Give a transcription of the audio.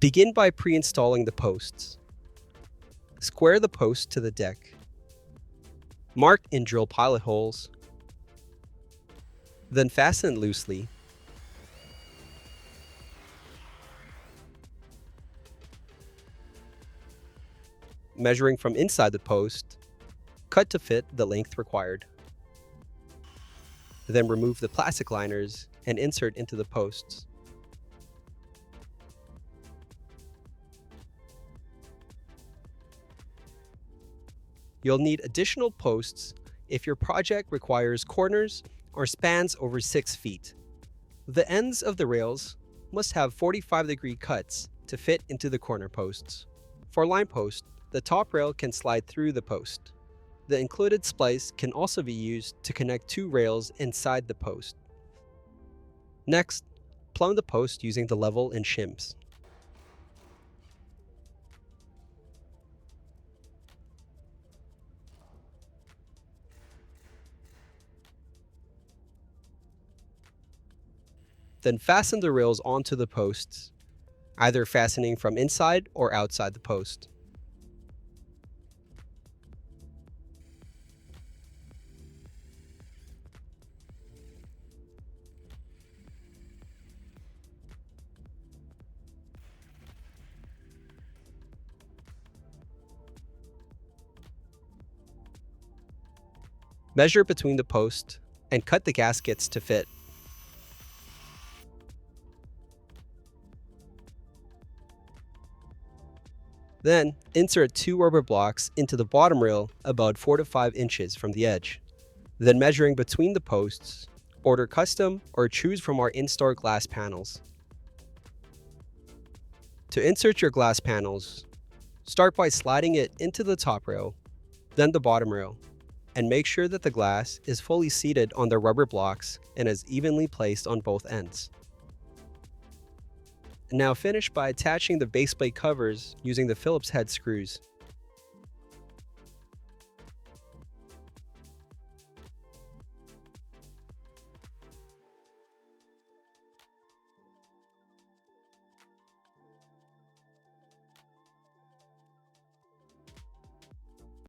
Begin by pre-installing the posts. Square the post to the deck. Mark and drill pilot holes. Then fasten loosely. Measuring from inside the post, cut to fit the length required. Then remove the plastic liners and insert into the posts. You'll need additional posts if your project requires corners or spans over 6 feet. The ends of the rails must have 45-degree cuts to fit into the corner posts. For line post, the top rail can slide through the post. The included splice can also be used to connect 2 rails inside the post. Next, plumb the post using the level and shims. Then fasten the rails onto the posts, either fastening from inside or outside the post. Measure between the posts and cut the gaskets to fit. Then, insert 2 rubber blocks into the bottom rail about 4 to 5 inches from the edge. Then measuring between the posts, order custom or choose from our in-store glass panels. To insert your glass panels, start by sliding it into the top rail, then the bottom rail, and make sure that the glass is fully seated on the rubber blocks and is evenly placed on both ends. Now finish by attaching the base plate covers using the Phillips head screws.